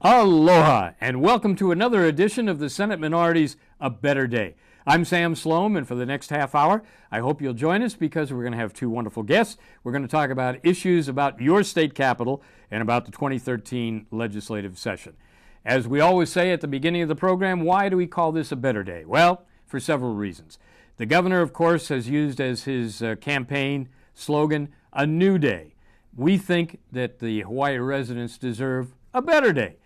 Aloha, and welcome to another edition of the Senate Minority's A Better Day. I'm Sam Slom, and for the next half hour, I hope you'll join us because we're going to have two wonderful guests. We're going to talk about issues about your state capitol and about the 2013 legislative session. As we always say at the beginning of the program, why do we call this a better day? Well, for several reasons. The governor, of course, has used as his campaign slogan, a new day. We think that the Hawaii residents deserve a better day.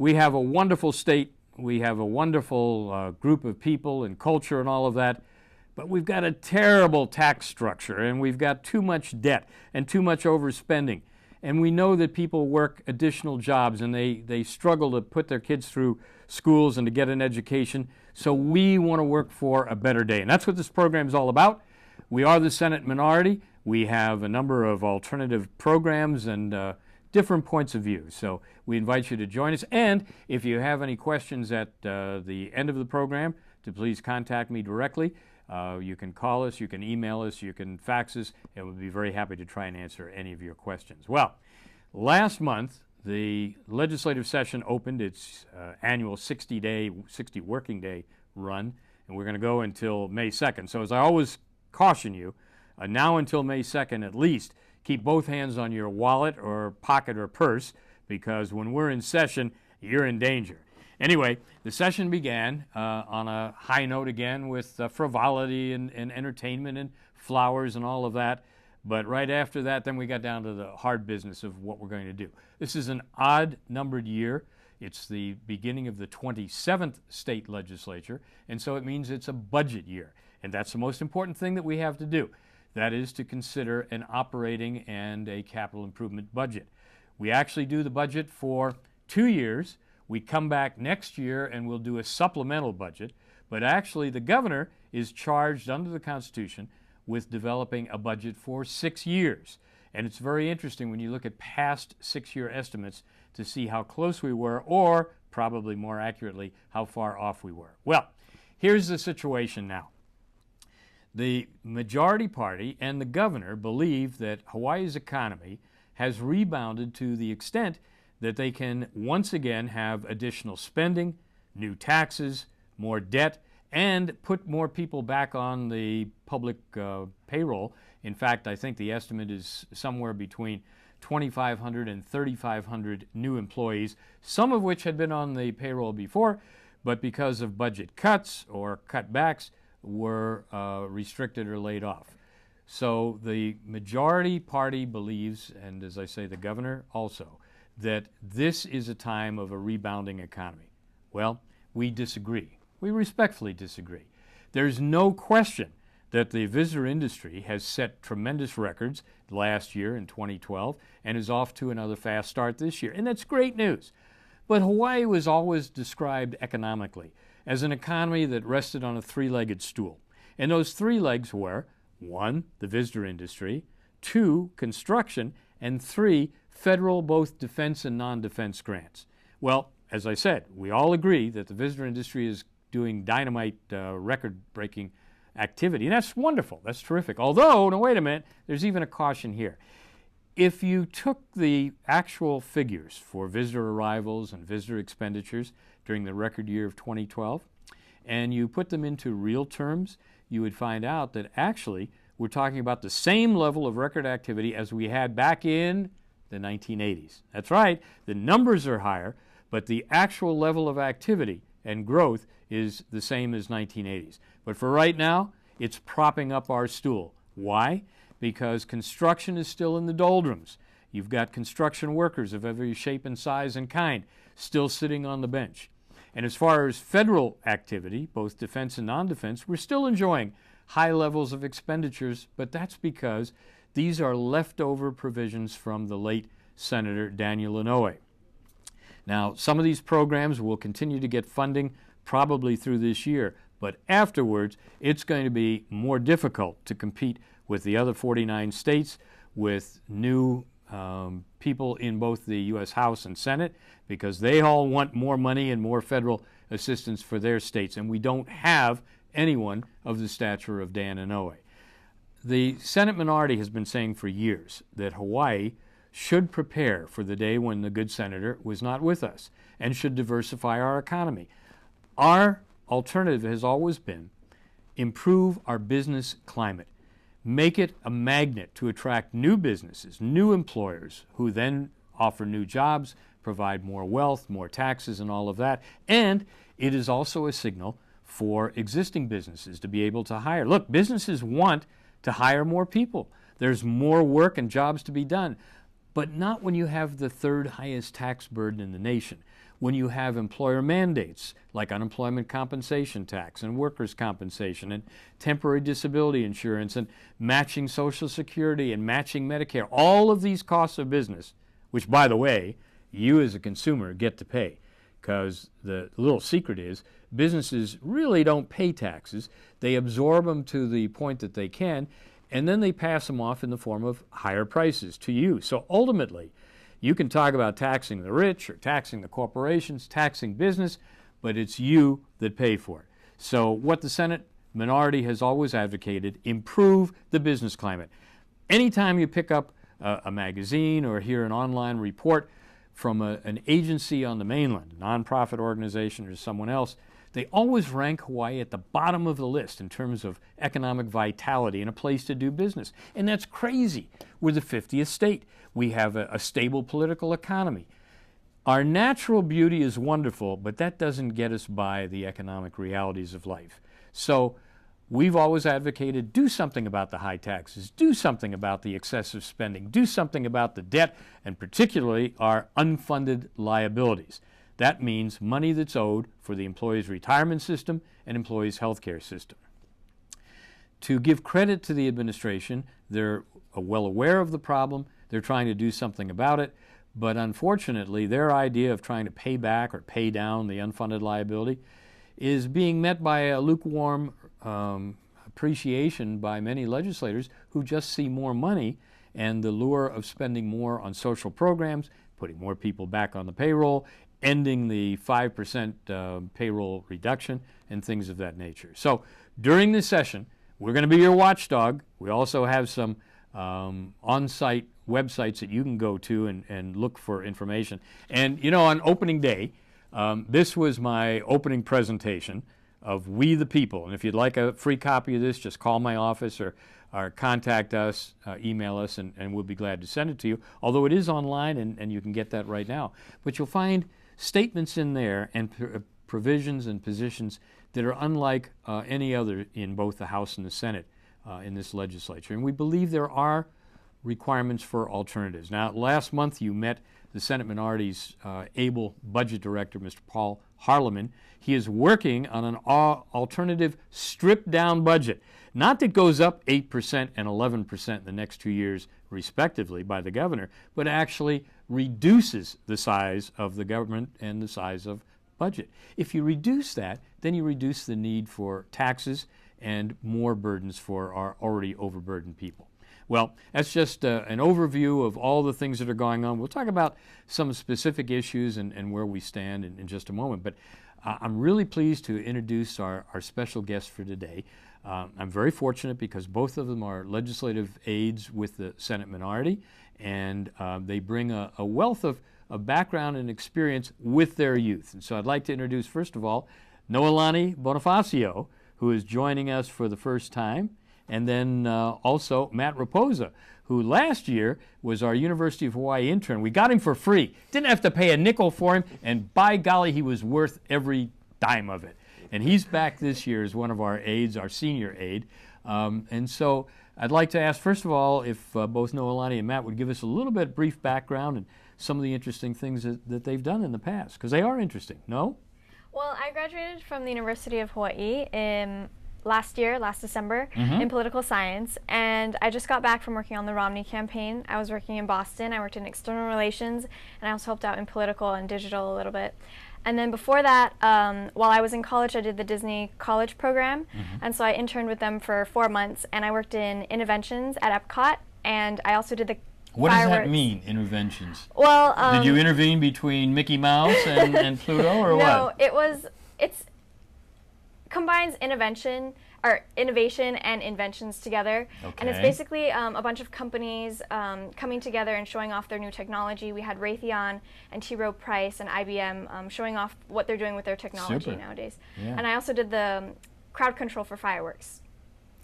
We have a wonderful state, we have a wonderful group of people and culture and all of that, but we've got a terrible tax structure and we've got too much debt and too much overspending. And we know that people work additional jobs and they struggle to put their kids through schools and to get an education. So we want to work for a better day. And that's what this program is all about. We are the Senate minority. We have a number of alternative programs and different points of view. So we invite you to join us. And if you have any questions at the end of the program, to please contact me directly. You can call us, you can email us, you can fax us, and we'll be very happy to try and answer any of your questions. Well, last month, the legislative session opened its annual 60 working day run, and we're going to go until May 2nd. So as I always caution you, now until May 2nd at least, keep both hands on your wallet or pocket or purse, because when we're in session, you're in danger. Anyway, the session began on a high note again with frivolity and entertainment and flowers and all of that. But right after that, then we got down to the hard business of what we're going to do. This is an odd-numbered year. It's the beginning of the 27th state legislature, and so it means it's a budget year. And that's the most important thing that we have to do. That is to consider an operating and a capital improvement budget. We actually do the budget for 2 years. We come back next year and we'll do a supplemental budget, but actually the governor is charged under the Constitution with developing a budget for 6 years. And it's very interesting when you look at past 6-year estimates to see how close we were, or probably more accurately, how far off we were. Well, here's the situation now. The majority party and the governor believe that Hawaii's economy has rebounded to the extent that they can once again have additional spending, new taxes, more debt, and put more people back on the public payroll. In fact, I think the estimate is somewhere between 2,500 and 3,500 new employees, some of which had been on the payroll before, but because of budget cuts or cutbacks, were restricted or laid off. So the majority party believes, and as I say, the governor also, that this is a time of a rebounding economy. Well, we disagree. We respectfully disagree. There's no question that the visitor industry has set tremendous records last year in 2012 and is off to another fast start this year, and that's great news. But Hawaii was always described economically as an economy that rested on a three-legged stool. And those three legs were, 1, the visitor industry, 2, construction, and 3, federal both defense and non-defense grants. Well, as I said, we all agree that the visitor industry is doing dynamite record-breaking activity, and that's wonderful, that's terrific. Although, no, wait a minute, there's even a caution here. If you took the actual figures for visitor arrivals and visitor expenditures during the record year of 2012, and you put them into real terms, you would find out that actually we're talking about the same level of record activity as we had back in the 1980s. That's right, the numbers are higher, but the actual level of activity and growth is the same as 1980s. But for right now, it's propping up our stool. Why? Because construction is still in the doldrums. You've got construction workers of every shape and size and kind still sitting on the bench. And as far as federal activity, both defense and non-defense, we're still enjoying high levels of expenditures, but that's because these are leftover provisions from the late Senator Daniel Inouye. Now, some of these programs will continue to get funding probably through this year, but afterwards it's going to be more difficult to compete with the other 49 states, with new people in both the U.S. House and Senate, because they all want more money and more federal assistance for their states, and we don't have anyone of the stature of Dan Inouye. The Senate minority has been saying for years that Hawaii should prepare for the day when the good senator was not with us and should diversify our economy. Our alternative has always been improve our business climate, make it a magnet to attract new businesses, new employers who then offer new jobs, provide more wealth, more taxes, and all of that. And it is also a signal for existing businesses to be able to hire. Look, businesses want to hire more people. There's more work and jobs to be done, but not when you have the third highest tax burden in the nation. When you have employer mandates like unemployment compensation tax and workers' compensation and temporary disability insurance and matching Social Security and matching Medicare, all of these costs of business, which, by the way, you as a consumer get to pay, because the little secret is businesses really don't pay taxes. They absorb them to the point that they can, and then they pass them off in the form of higher prices to you. So ultimately, you can talk about taxing the rich or taxing the corporations, taxing business, but it's you that pay for it. So what the Senate minority has always advocated, improve the business climate. Anytime you pick up a magazine or hear an online report from an agency on the mainland, a nonprofit organization or someone else, they always rank Hawaii at the bottom of the list in terms of economic vitality and a place to do business. And that's crazy. We're the 50th state. We have a stable political economy. Our natural beauty is wonderful, but that doesn't get us by the economic realities of life. So we've always advocated do something about the high taxes, do something about the excessive spending, do something about the debt, and particularly our unfunded liabilities. That means money that's owed for the employees' retirement system and employees' health care system. To give credit to the administration, they're well aware of the problem. They're trying to do something about it. But unfortunately, their idea of trying to pay back or pay down the unfunded liability is being met by a lukewarm appreciation by many legislators who just see more money and the lure of spending more on social programs, putting more people back on the payroll, ending the 5% payroll reduction, and things of that nature. So during this session, we're going to be your watchdog. We also have some on-site websites that you can go to and look for information. And, you know, on opening day, this was my opening presentation of We the People. And if you'd like a free copy of this, just call my office or contact us, email us, and we'll be glad to send it to you. Although it is online, and you can get that right now. But you'll find statements in there and provisions and positions that are unlike any other in both the House and the Senate in this legislature. And we believe there are requirements for alternatives. Now, last month you met the Senate minority's able budget director, Mr. Paul Harleman. He is working on an alternative stripped-down budget, not that goes up 8% and 11% in the next 2 years, respectively, by the governor, but actually reduces the size of the government and the size of budget. If you reduce that, then you reduce the need for taxes and more burdens for our already overburdened people. Well, that's just an overview of all the things that are going on. We'll talk about some specific issues and where we stand in just a moment. But I'm really pleased to introduce our special guest for today. I'm very fortunate because both of them are legislative aides with the Senate minority, and they bring a wealth of background and experience with their youth. And so I'd like to introduce, first of all, Noelani Bonifacio, who is joining us for the first time, and then also Matt Rapoza, who last year was our University of Hawaii intern. We got him for free. Didn't have to pay a nickel for him, and by golly, he was worth every dime of it. And he's back this year as one of our aides, our senior aide. And so I'd like to ask, first of all, if both Noelani and Matt would give us a little bit brief background and some of the interesting things that they've done in the past, because they are interesting. No? Well, I graduated from the University of Hawaii last December, in political science, and I just got back from working on the Romney campaign. I was working in Boston. I worked in external relations, and I also helped out in political and digital a little bit. And then before that, while I was in college, I did the Disney College program, and so I interned with them for 4 months, and I worked in interventions at Epcot, and I also did the What does that mean, interventions? Well, did you intervene between Mickey Mouse and Pluto, or what? No, it's combines innovation and inventions together. Okay. And it's basically a bunch of companies coming together and showing off their new technology. We had Raytheon and T. Rowe Price and IBM showing off what they're doing with their technology nowadays. Yeah. And I also did the crowd control for fireworks.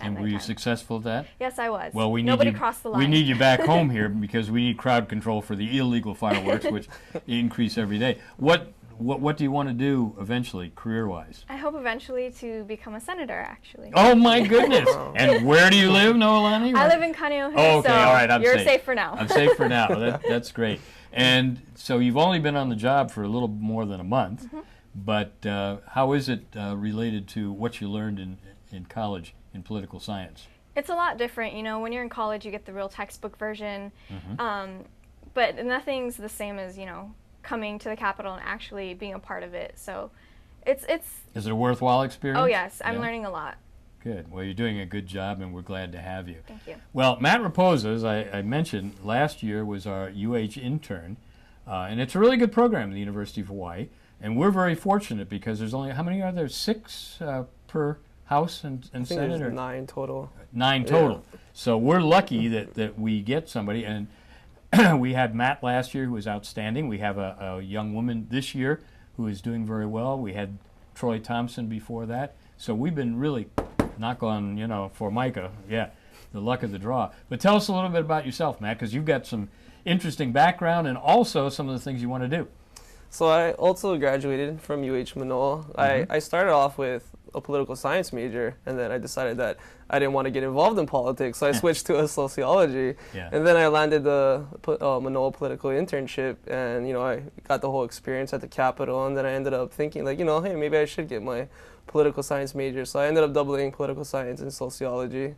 And were you successful at that? Yes, I was. Well, Nobody crossed the line. We need you back home here because we need crowd control for the illegal fireworks, which increase every day. What do you want to do eventually, career-wise? I hope eventually to become a senator, actually. Oh my goodness! And where do you live, Noelani? I live in Kaneohe, oh, okay, so all right, you're safe for now. I'm safe for now. That's great. And so you've only been on the job for a little more than a month, but how is it related to what you learned in college in political science? It's a lot different. You know, when you're in college, you get the real textbook version, but nothing's the same as, you know, coming to the Capitol and actually being a part of it. So it's Is it a worthwhile experience? Oh yes, I'm learning a lot. Good. Well, you're doing a good job, and we're glad to have you. Thank you. Well, Matt Rapoza, as I mentioned, last year was our UH intern, and it's a really good program at the University of Hawaii, and we're very fortunate because there's only, how many are there? 6 per House and I think Senate? there's 9 total. 9 total. Yeah. So we're lucky that we get somebody, and we had Matt last year who was outstanding. We have a young woman this year who is doing very well. We had Troy Thompson before that. So we've been really, knock on, you know, Formica, yeah, the luck of the draw. But tell us a little bit about yourself, Matt, because you've got some interesting background and also some of the things you want to do. So I also graduated from UH Manoa. I started off with a political science major, and then I decided that I didn't want to get involved in politics, so I switched to a sociology. Yeah. And then I landed the Manoa political internship, and, you know, I got the whole experience at the Capitol, and then I ended up thinking, like, you know, hey, maybe I should get my political science major. So I ended up doubling political science and sociology.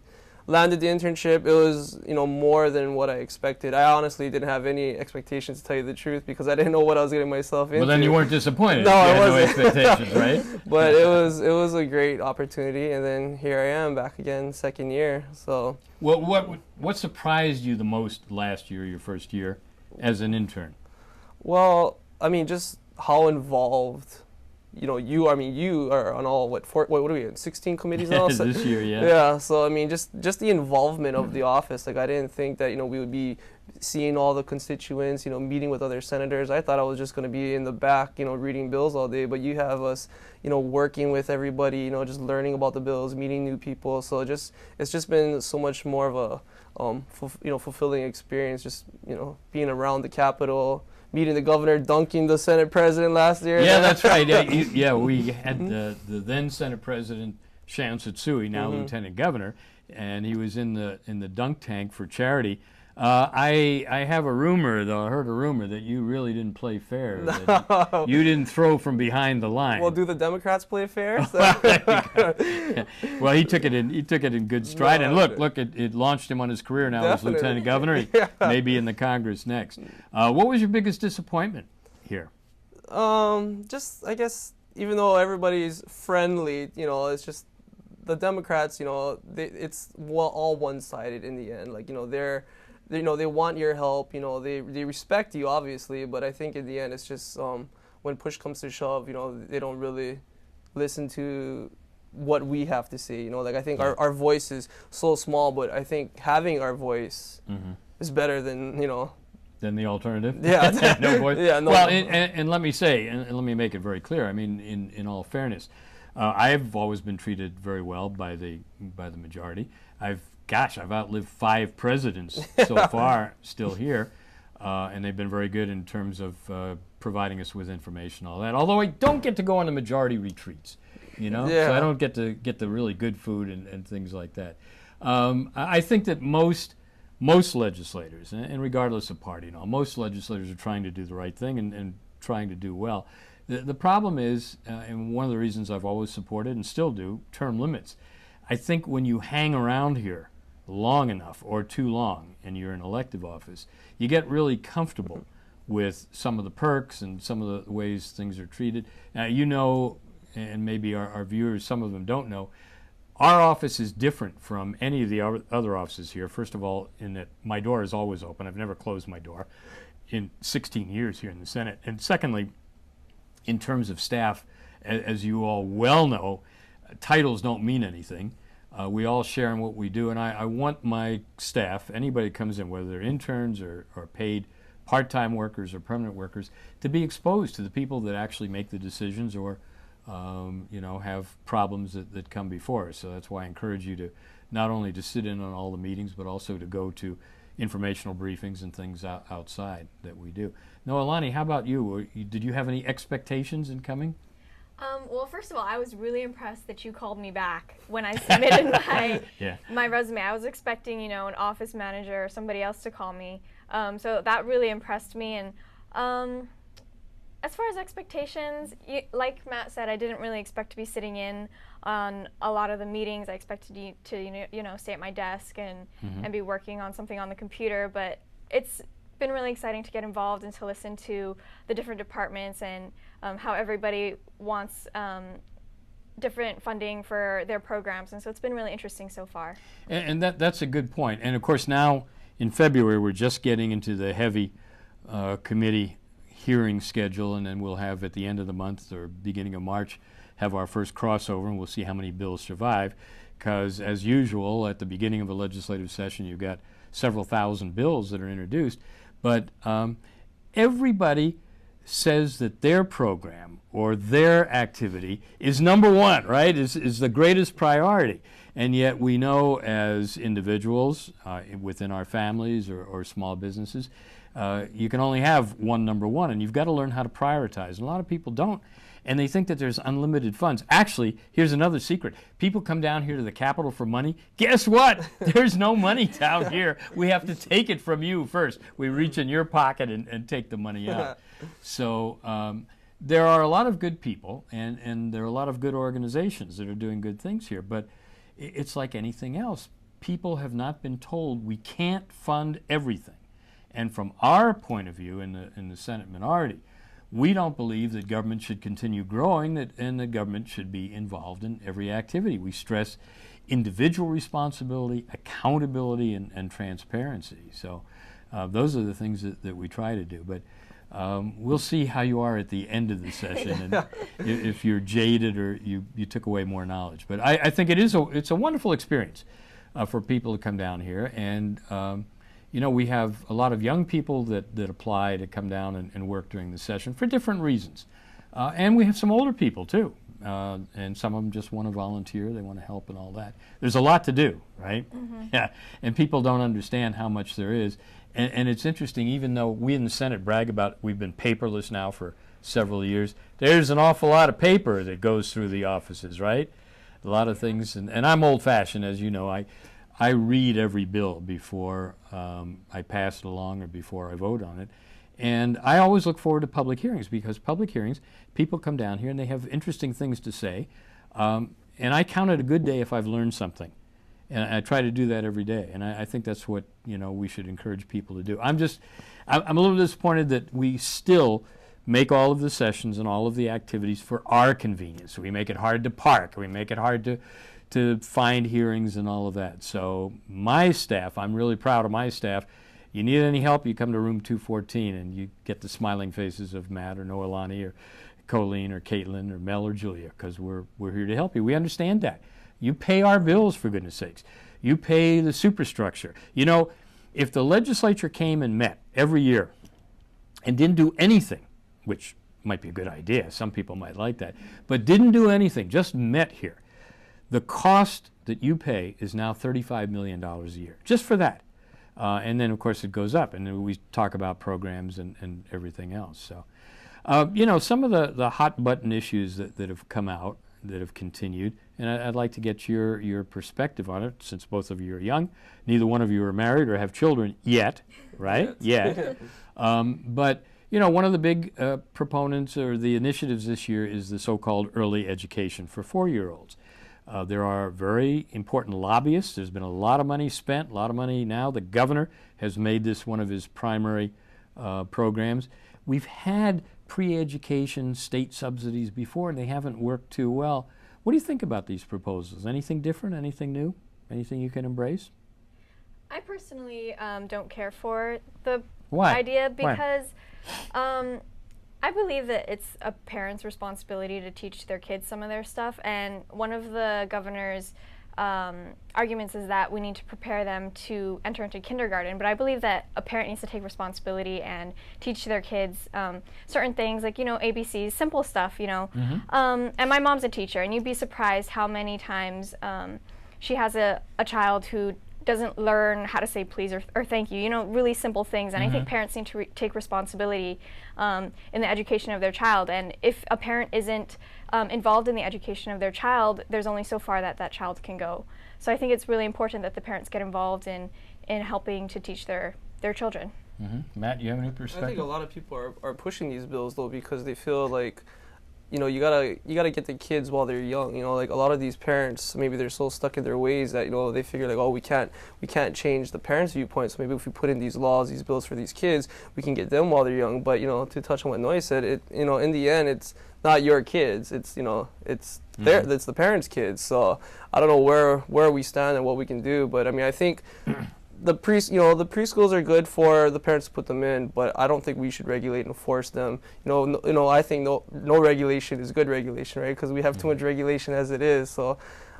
Landed the internship. It was, you know, more than what I expected. I honestly didn't have any expectations, to tell you the truth, because I didn't know what I was getting myself into. Well, then you weren't disappointed. No, I wasn't. No expectations, right? But it was a great opportunity, and then here I am back again, second year. So. Well, what surprised you the most last year, your first year, as an intern? Well, I mean, just how involved. You know, you are on all, what are we in, 16 committees now? This year, yeah. Yeah, so I mean, just the involvement of the office. Like, I didn't think that, you know, we would be seeing all the constituents, you know, meeting with other senators. I thought I was just going to be in the back, you know, reading bills all day, but you have us, you know, working with everybody, you know, just learning about the bills, meeting new people. So it's just been so much more of a, fulfilling experience, just, you know, being around the Capitol, meeting the governor, dunking the Senate president last year. Yeah, that's right. Yeah, we had the then Senate President Shan Satsui, now Lieutenant Governor, and he was in the dunk tank for charity. I have a rumor, though. I heard a rumor that you really didn't play fair. That you didn't throw from behind the line. Well, do the Democrats play fair? So. Well, he took it in good stride, and look, it launched him on his career now as Lieutenant Governor. He may be in the Congress next. What was your biggest disappointment here? Just, I guess, even though everybody's friendly, you know, it's just the Democrats, you know, it's all one-sided in the end. Like, you know, they want your help, you know, they respect you, obviously, but I think in the end it's just when push comes to shove, you know, they don't really listen to what we have to say, you know. Like, I think our voice is so small, but I think having our voice is better than, you know. Than the alternative? Yeah. No voice? Yeah, no. Well, and let me say, and let me make it very clear, I mean, in all fairness, I've always been treated very well by the majority. I've outlived 5 presidents so far, still here, and they've been very good in terms of providing us with information, all that. Although I don't get to go on the majority retreats, you know, so I don't get to get the really good food and things like that. I think that most legislators, and regardless of party, you know, most legislators are trying to do the right thing and trying to do well. The problem is, and one of the reasons I've always supported and still do, term limits. I think when you hang around here long enough or too long and you're in elective office, you get really comfortable with some of the perks and some of the ways things are treated. Now, you know, and maybe our viewers, some of them don't know, our office is different from any of the other offices here. First of all, in that my door is always open. I've never closed my door in 16 years here in the Senate. And secondly, in terms of staff, as you all well know, titles don't mean anything. We all share in what we do, and I want my staff, anybody who comes in, whether they're interns or paid part-time workers or permanent workers, to be exposed to the people that actually make the decisions or have problems that come before us. So that's why I encourage you to not only to sit in on all the meetings, but also to go to informational briefings and things outside that we do. Noelani, how about you? Did you have any expectations in coming? Well, first of all, I was really impressed that you called me back when I submitted my resume. I was expecting, an office manager or somebody else to call me. So that really impressed me. And as far as expectations, like Matt said, I didn't really expect to be sitting in on a lot of the meetings. I expected to stay at my desk and be working on something on the computer. But it's been really exciting to get involved and to listen to the different departments and how everybody wants different funding for their programs, and so it's been really interesting so far. And that's a good point. And of course now in February we're just getting into the heavy committee hearing schedule, and then we'll have at the end of the month or beginning of March have our first crossover, and we'll see how many bills survive, because as usual at the beginning of a legislative session you've got several thousand bills that are introduced, but everybody says that their program or their activity is number one, right? Is the greatest priority. And yet we know as individuals within our families or small businesses, you can only have one number one, and you've got to learn how to prioritize. And a lot of people don't. And they think that there's unlimited funds. Actually, here's another secret. People come down here to the Capitol for money. Guess what? There's no money down here. We have to take it from you first. We reach in your pocket and take the money out. So there are a lot of good people, and there are a lot of good organizations that are doing good things here. But it's like anything else. People have not been told we can't fund everything. And from our point of view in the Senate minority, we don't believe that government should continue growing and that government should be involved in every activity. We stress individual responsibility, accountability, and transparency. So those are the things that we try to do. But we'll see how you are at the end of the session and if you're jaded or you took away more knowledge. But I think it's a wonderful experience for people to come down here. And we have a lot of young people that apply to come down and work during the session for different reasons. And we have some older people too. And some of them just want to volunteer, they want to help and all that. There's a lot to do, right? Yeah, and people don't understand how much there is. And it's interesting, even though we in the Senate brag about we've been paperless now for several years, there's an awful lot of paper that goes through the offices, right? A lot of things, and I'm old-fashioned, as you know. I read every bill before I pass it along or before I vote on it. And I always look forward to public hearings, because public hearings, people come down here and they have interesting things to say. And I count it a good day if I've learned something. And I try to do that every day. And I think that's what we should encourage people to do. I'm a little disappointed that we still make all of the sessions and all of the activities for our convenience. We make it hard to park. We make it hard to find hearings and all of that. So my staff, I'm really proud of my staff. You need any help, you come to room 214 and you get the smiling faces of Matt or Noelani or Colleen or Caitlin or Mel or Julia, because we're here to help you. We understand that. You pay our bills, for goodness sakes. You pay the superstructure. If the legislature came and met every year and didn't do anything, which might be a good idea, some people might like that, but didn't do anything, just met here, the cost that you pay is now $35 million a year, just for that. And then, of course, it goes up, and then we talk about programs and everything else. So, some of the hot-button issues that have come out, that have continued, and I'd like to get your perspective on it, since both of you are young. Neither one of you are married or have children yet, right? Yet. But, one of the big proponents or the initiatives this year is the so-called early education for 4-year-olds. There are very important lobbyists. There's been a lot of money spent, a lot of money now. The governor has made this one of his primary programs. We've had pre-education state subsidies before, and they haven't worked too well. What do you think about these proposals? Anything different? Anything new? Anything you can embrace? I personally don't care for the Why? idea, because I believe that it's a parent's responsibility to teach their kids some of their stuff, and one of the governor's arguments is that we need to prepare them to enter into kindergarten, but I believe that a parent needs to take responsibility and teach their kids certain things, like, ABCs, simple stuff, and my mom's a teacher, and you'd be surprised how many times she has a child who doesn't learn how to say please or thank you, really simple things. And I think parents need to take responsibility in the education of their child. And if a parent isn't involved in the education of their child, there's only so far that child can go. So I think it's really important that the parents get involved in helping to teach their children. Matt, you have any perspective? I think a lot of people are pushing these bills, though, because they feel like, you gotta get the kids while they're young. Like a lot of these parents, maybe they're so stuck in their ways that they figure like, oh, we can't change the parents' viewpoint. So maybe if we put in these laws, these bills for these kids, we can get them while they're young. But to touch on what Noe said, in the end, it's not your kids. It's it's it's the parents' kids. So I don't know where we stand and what we can do. But I mean, I think. The preschools are good for the parents to put them in, but I don't think we should regulate and force them. I think no regulation is good regulation, right? Because we have too much regulation as it is. So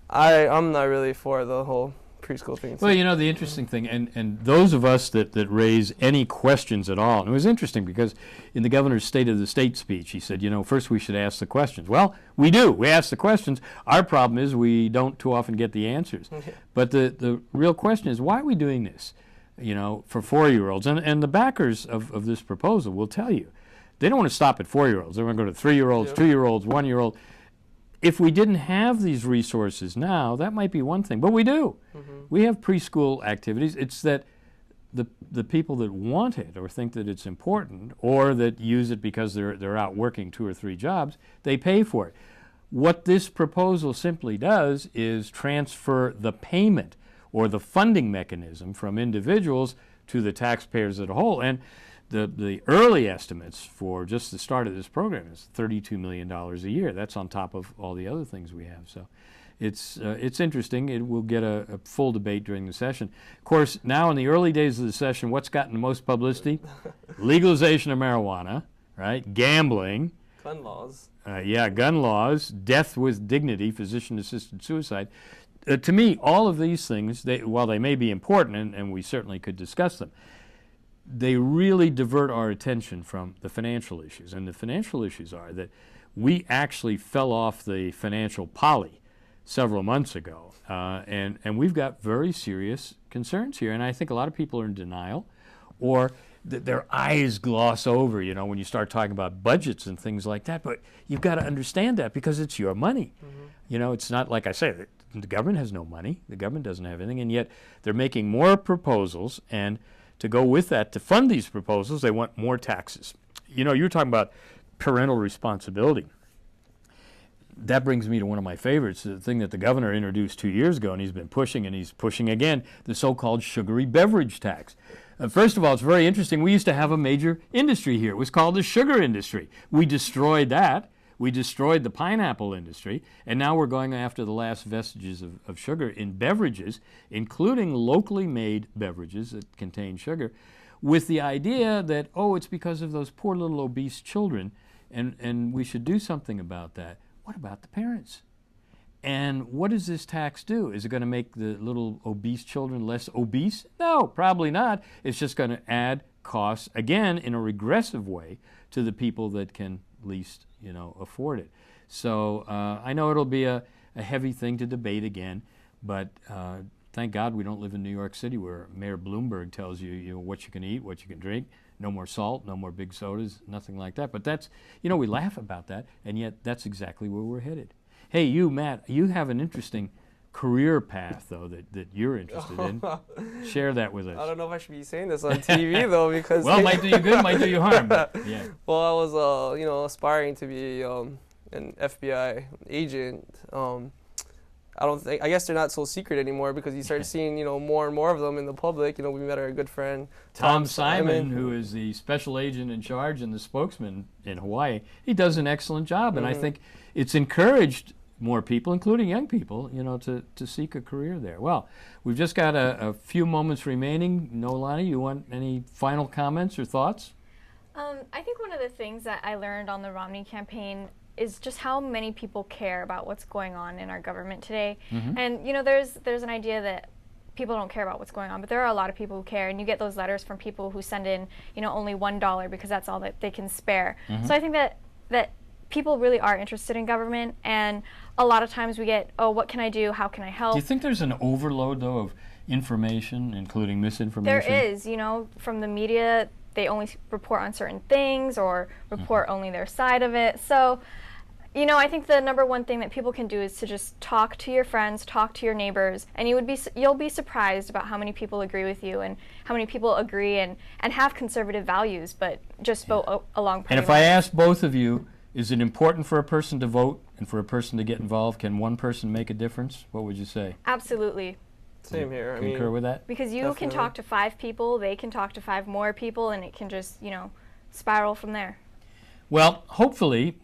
I'm not really for the whole preschool thing. Well, the interesting thing, and those of us that raise any questions at all, and it was interesting because in the governor's State of the State speech, he said, first we should ask the questions. Well, we do. We ask the questions. Our problem is we don't too often get the answers. But the real question is, why are we doing this, for 4-year-olds? And the backers of this proposal will tell you, they don't want to stop at 4-year-olds. They want to go to 3-year-olds, 2-year-olds, 1-year-old. If we didn't have these resources now, that might be one thing, but we do. We have preschool activities. It's that the people that want it or think that it's important or that use it because they're out working 2 or 3 jobs, they pay for it. What this proposal simply does is transfer the payment or the funding mechanism from individuals to the taxpayers as a whole. And the early estimates for just the start of this program is $32 million a year. That's on top of all the other things we have. So it's interesting. It will get a full debate during the session. Of course, now in the early days of the session, what's gotten the most publicity? Legalization of marijuana, right? Gambling. Gun laws. Gun laws, death with dignity, physician-assisted suicide. To me, all of these things, while they may be important, and we certainly could discuss them, they really divert our attention from the financial issues. And the financial issues are that we actually fell off the financial poly several months ago. And we've got very serious concerns here. And I think a lot of people are in denial, or their eyes gloss over, when you start talking about budgets and things like that. But you've got to understand that because it's your money. It's not like I say, the government has no money. The government doesn't have anything. And yet they're making more proposals, and to go with that, to fund these proposals, they want more taxes. You were talking about parental responsibility. That brings me to one of my favorites, the thing that the governor introduced 2 years ago, and he's been pushing, and he's pushing again, the so-called sugary beverage tax. First of all, it's very interesting. We used to have a major industry here. It was called the sugar industry. We destroyed that. We destroyed the pineapple industry, and now we're going after the last vestiges of sugar in beverages, including locally made beverages that contain sugar, with the idea that, it's because of those poor little obese children, and we should do something about that. What about the parents? And what does this tax do? Is it going to make the little obese children less obese? No, probably not. It's just going to add costs, again, in a regressive way, to the people that can least afford it. So I know it'll be a heavy thing to debate again, but thank God we don't live in New York City where Mayor Bloomberg tells you, what you can eat, what you can drink, no more salt, no more big sodas, nothing like that. But that's, we laugh about that, and yet that's exactly where we're headed. Hey, you, Matt, you have an interesting career path, though, that you're interested in. Share that with us. I don't know if I should be saying this on TV, though, because... Well, might do you good, might do you harm. But, yeah. Well, I was, aspiring to be an FBI agent. I guess they're not so secret anymore because you start seeing, more and more of them in the public. We met our good friend Tom Simon, who is the special agent in charge and the spokesman in Hawaii. He does an excellent job, and I think it's encouraged more people, including young people, to seek a career there. Well, we've just got a few moments remaining. Noelani, you want any final comments or thoughts? I think one of the things that I learned on the Romney campaign is just how many people care about what's going on in our government today. And you know, there's an idea that people don't care about what's going on, but there are a lot of people who care, and you get those letters from people who send in, you know, only $1 because that's all that they can spare. So I think that people really are interested in government, and a lot of times we get, oh, what can I do? How can I help? Do you think there's an overload, though, of information, including misinformation? There is, you know, from the media, they only report on certain things or report only their side of it. So, you know, I think the number one thing that people can do is to just talk to your friends, talk to your neighbors, and you'll be surprised about how many people agree with you and how many people agree and have conservative values, but just vote along party And if I ask both of you, is it important for a person to vote and for a person to get involved? Can one person make a difference? What would you say? Absolutely. Same here. Concur with that? Because you can talk to 5 people, they can talk to 5 more people, and it can just, you know, spiral from there. Well, hopefully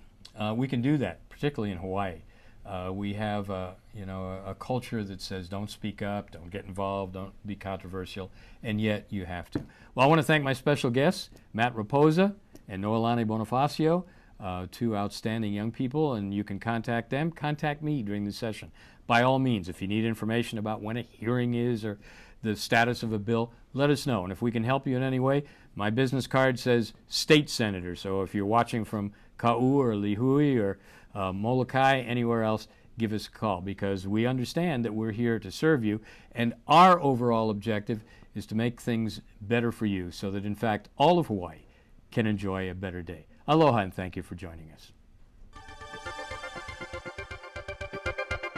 we can do that, particularly in Hawaii. We have, you know, a culture that says don't speak up, don't get involved, don't be controversial, and yet you have to. Well, I want to thank my special guests, Matt Rapoza and Noelani Bonifacio, 2 outstanding young people, and you can contact them. Contact me during the session. By all means, if you need information about when a hearing is or the status of a bill, let us know. And if we can help you in any way, my business card says State Senator. So if you're watching from Ka'u or Lihui or Molokai, anywhere else, give us a call, because we understand that we're here to serve you. And our overall objective is to make things better for you so that, in fact, all of Hawaii can enjoy a better day. Aloha, and thank you for joining us.